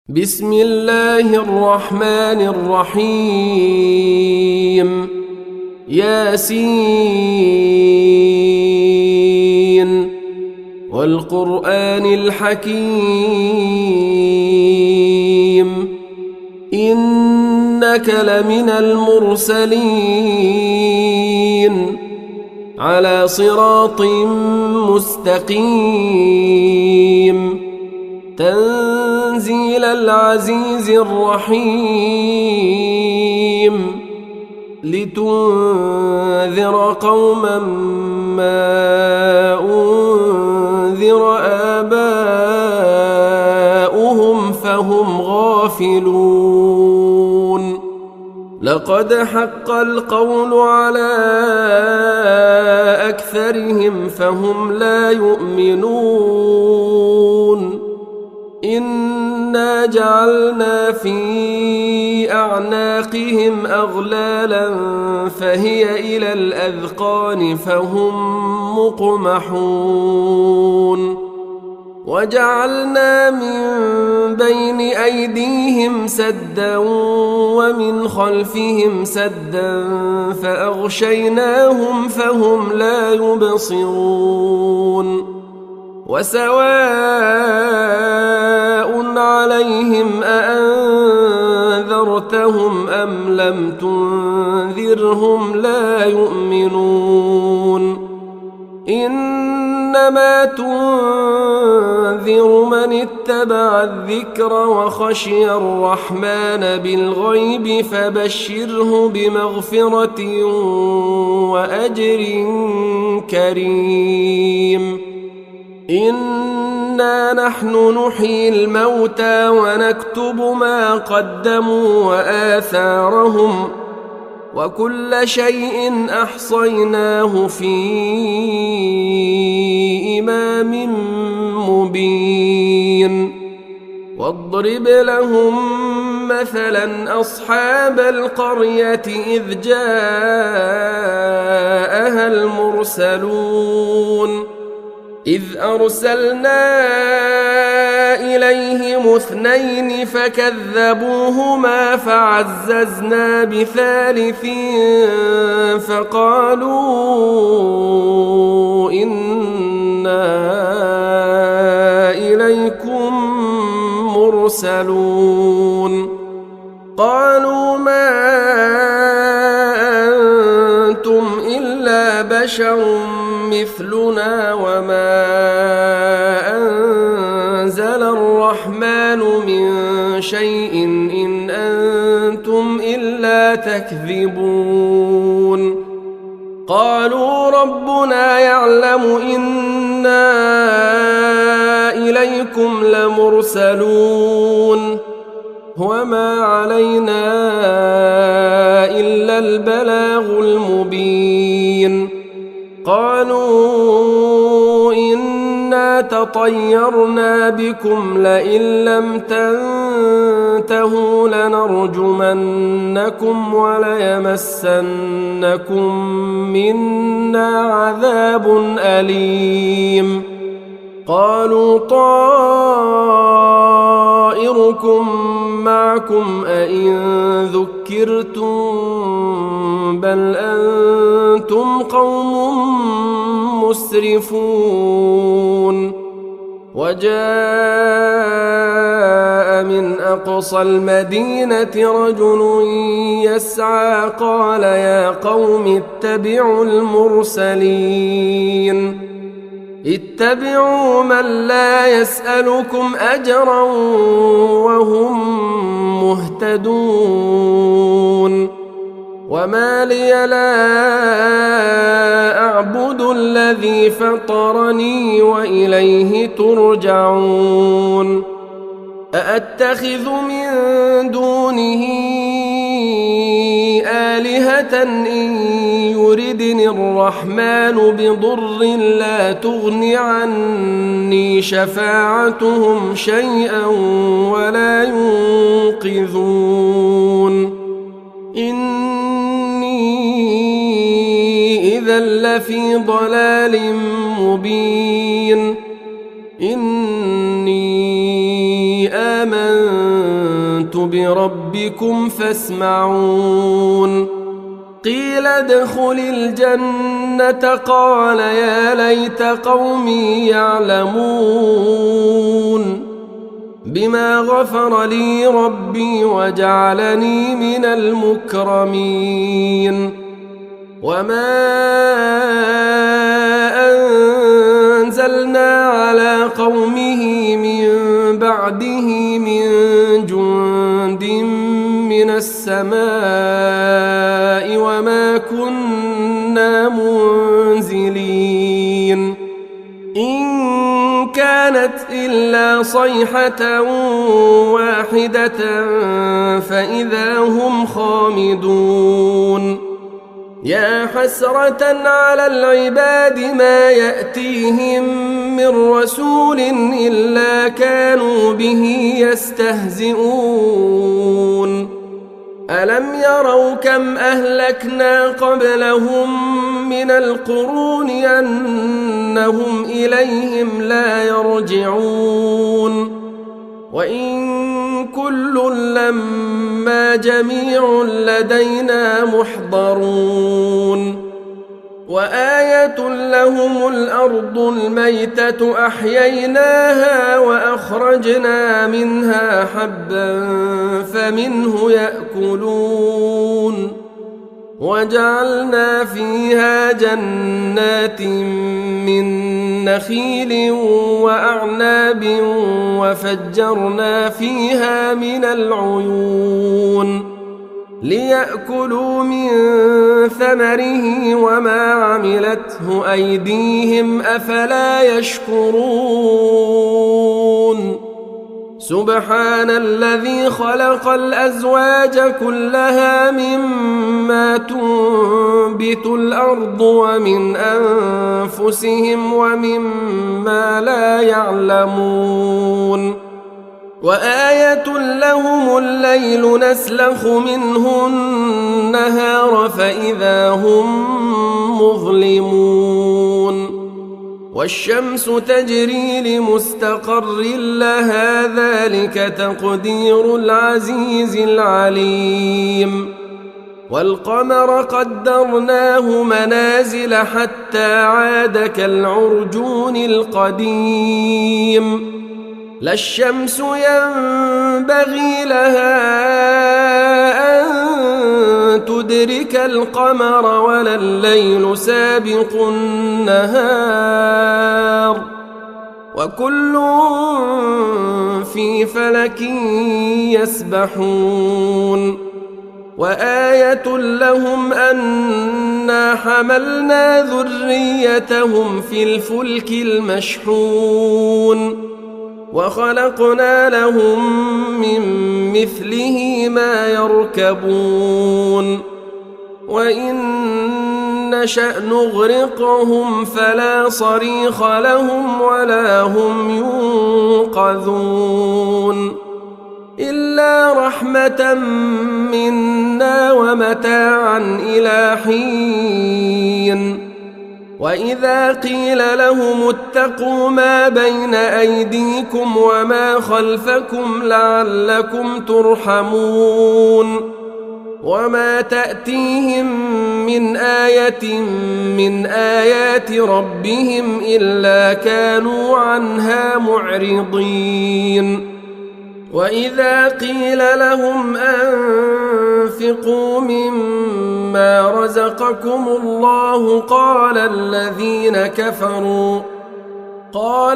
بسم الله الرحمن الرحيم ياسين والقرآن الحكيم إنك لمن المرسلين على صراط مستقيم تنزيل العزيز الرحيم لتنذر قوما ما أنذر آباؤهم فهم غافلون لقد حق القول على أكثرهم فهم لا يؤمنون إنا جعلنا في أعناقهم أغلالا فهي إلى الأذقان فهم مقمحون وجعلنا من بين أيديهم سدا ومن خلفهم سدا فأغشيناهم فهم لا يبصرون وسواء عليهم أأنذرتهم أم لم تنذرهم لا يؤمنون إنما تنذر من اتبع الذكر وخشي الرحمن بالغيب فبشره بمغفرة وأجر كريم إنا نحن نحيي الموتى ونكتب ما قدموا وآثارهم وكل شيء أحصيناه في إمام مبين واضرب لهم مثلا أصحاب القرية إذ جاءها المرسلون إذ أرسلنا إليهم اثنين فكذبوهما فعززنا بثالث فقالوا إنا إليكم مرسلون قالوا ما أنتم إلا بشر مثلنا وما أنزل الرحمن من شيء إن أنتم إلا تكذبون قالوا ربنا يعلم إنا إليكم لمرسلون وما علينا إلا البلاغ المبين قالوا إنا تطيرنا بكم لئن لم تنتهوا لنرجمنكم وليمسنكم منا عذاب أليم قالوا طائركم معكم أئن ذكرتم بل أنتم قوم مسرفون وجاء من أقصى المدينة رجل يسعى قال يا قوم اتبعوا المرسلين اتبعوا من لا يسألكم أجرا وهم مهتدون وما لي لا أعبد الذي فطرني وإليه ترجعون أأتخذ من دونه آلهة إن يردني الرحمن بضر لا تغن عني شفاعتهم شيئا ولا ينقذون إني إذا لفي ضلال مبين إني آمنت آمنت بربكم فاسمعون قيل ادخل الجنة قال يا ليت قومي يعلمون بما غفر لي ربي وجعلني من المكرمين وما أنزلنا على قومه من بعده من جند من السماء وما كنا منزلين إن كانت إلا صيحة واحدة فإذا هم خامدون يا حسرة على العباد ما يأتيهم من رسول إلا كانوا به يستهزئون ألم يروا كم أهلكنا قبلهم من القرون أنهم إليهم لا يرجعون وإن كل لما جميع لدينا محضرون وآية لهم الأرض الميتة أحييناها وأخرجنا منها حبا فمنه يأكلون وجعلنا فيها جنات من نخيل وأعناب وفجرنا فيها من العيون ليأكلوا من ثمره وما عملته أيديهم أفلا يشكرون سبحان الذي خلق الأزواج كلها مما تنبت الأرض ومن أنفسهم ومما لا يعلمون وآية لهم الليل نسلخ منه النهار فإذا هم مظلمون والشمس تجري لمستقر لها ذلك تقدير العزيز العليم والقمر قدرناه منازل حتى عاد كالعرجون القديم لا الشمس ينبغي لها أن تدرك القمر ولا الليل سابق النهار وكل في فلك يسبحون وآية لهم أنا حملنا ذريتهم في الفلك المشحون وخلقنا لهم من مثله ما يركبون وإن نشأ نغرقهم فلا صريخ لهم ولا هم ينقذون إلا رحمة منا ومتاعا إلى حين وإذا قيل لهم اتقوا ما بين أيديكم وما خلفكم لعلكم ترحمون وما تأتيهم من آية من آيات ربهم إلا كانوا عنها معرضين وإذا قيل لهم أنفقوا مما رزقكم الله قال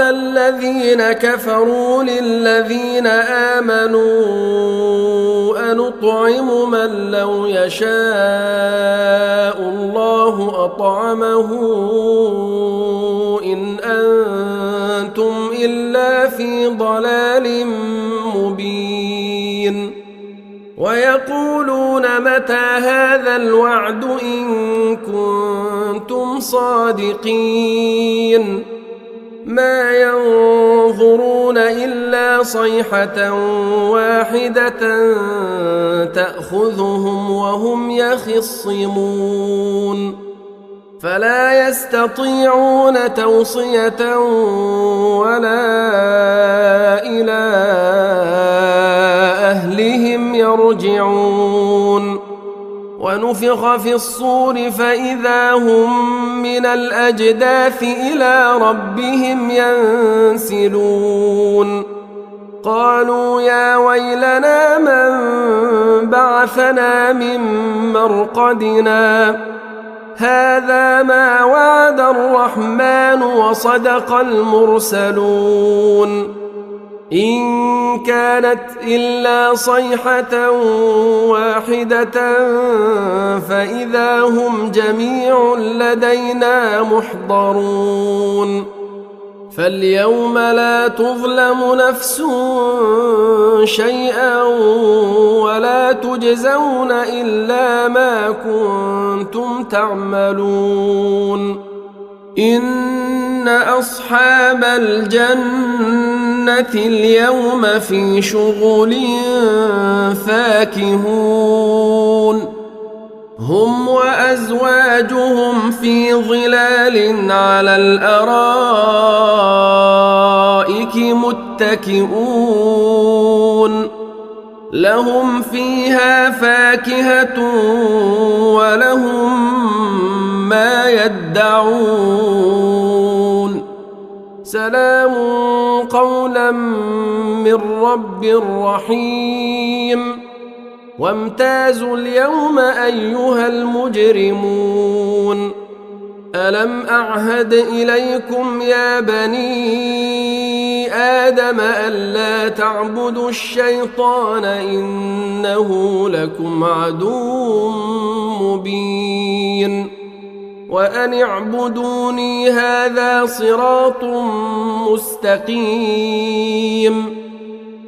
الذين كفروا للذين آمنوا أنطعم من لو يشاء الله أطعمه إن أنتم إلا في ضلال مبين ويقولون متى هذا الوعد إن كنتم صادقين ما ينظرون إلا صيحة واحدة تأخذهم وهم يخصمون فلا يستطيعون توصية ولا إلى أهلهم يرجعون ونفخ في الصور فإذا هم من الأجداث إلى ربهم ينسلون قالوا يا ويلنا من بعثنا من مرقدنا هذا ما وعد الرحمن وصدق المرسلون إن كانت إلا صيحة واحدة فإذا هم جميع لدينا محضرون فاليوم لا تظلم نفس شيئا ولا تجزون إلا ما كنتم تعملون إن أصحاب الجنة اليوم في شغل فاكهون هم وأزواجهم في ظلال على الأرائك متكئون لهم فيها فاكهة ولهم ما يدعون سلام قولا من رب رحيم وامتازوا اليوم أيها المجرمون ألم أعهد إليكم يا بني آدم ألا تعبدوا الشيطان إنه لكم عدو مبين وأن اعبدوني هذا صراط مستقيم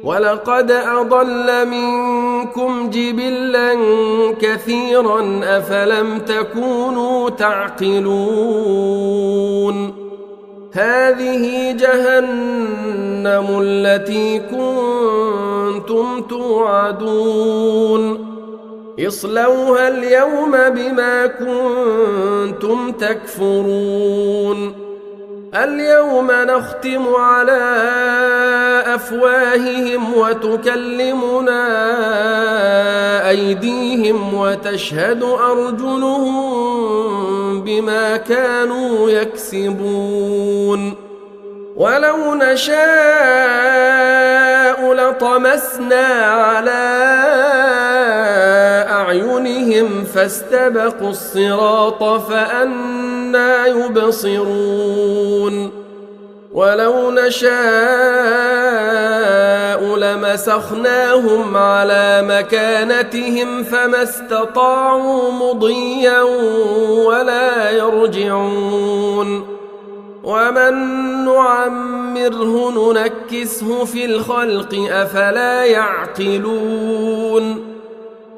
ولقد أضل منكم جبلا كثيرا أفلم تكونوا تعقلون هذه جهنم التي كنتم توعدون اصلوها اليوم بما كنتم تكفرون اليوم نختم على أفواههم وتكلمنا أيديهم وتشهد أرجلهم بما كانوا يكسبون ولو نشاء لطمسنا على أعينهم فاستبقوا الصراط فأنى يبصرون ولو نشاء لمسخناهم على مكانتهم فما استطاعوا مضيا ولا يرجعون ومن نعمره ننكسه في الخلق أفلا يعقلون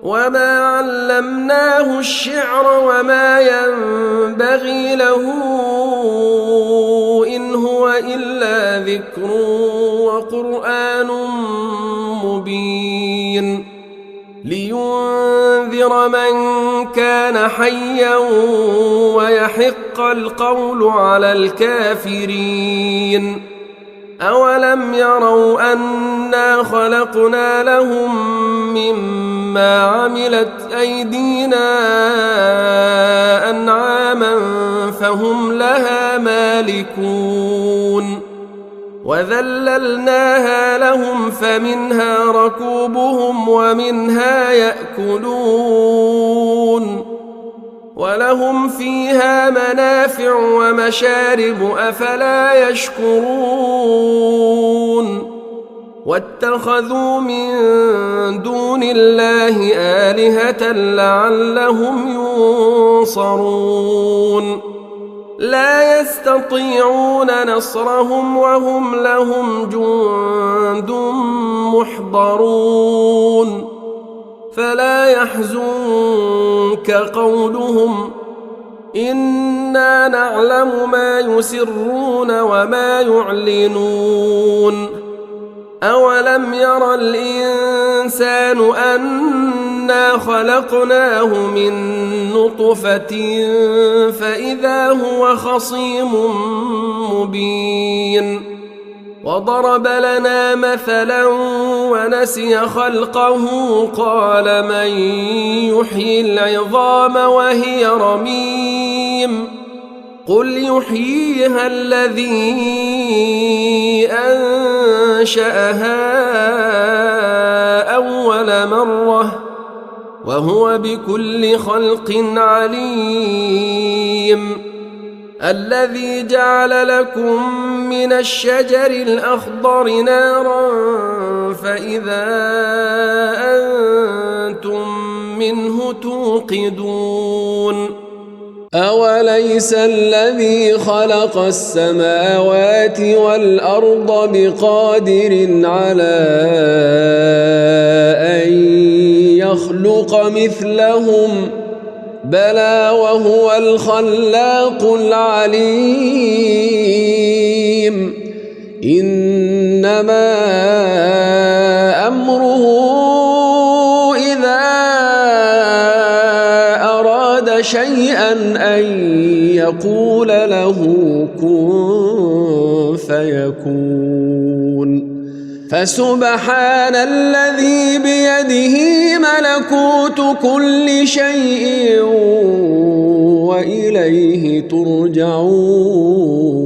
وما علمناه الشعر وما ينبغي له إن هو إلا ذكر وقرآن مبين لينذر من كان حيا ويحق القول على الكافرين أولم يروا أنا خلقنا لهم مما عملت أيدينا أنعاما فهم لها مالكون وذللناها لهم فمنها ركوبهم ومنها يأكلون ولهم فيها منافع ومشارب أفلا يشكرون واتخذوا من دون الله آلهة لعلهم ينصرون لا يستطيعون نصرهم وهم لهم جند محضرون فلا يحزنك قولهم إنا نعلم ما يسرون وما يعلنون أولم ير الإنسان أنا خلقناه من نطفة فإذا هو خصيم مبين وضرب لنا مثلا ونسي خلقه قال من يحيي العظام وهي رميم قل يحييها الذي أنشأها أول مرة وهو بكل خلق عليم الذي جعل لكم من الشجر الأخضر نارا فإذا أنتم منه توقدون أوليس الذي خلق السماوات والأرض بقادر على أن يخلق مثلهم بلى وهو الخلاق العليم إنما أمره إذا أراد شيئا أن يقول له كن فيكون فسبحان الذي بيده ملكوت كل شيء وإليه ترجعون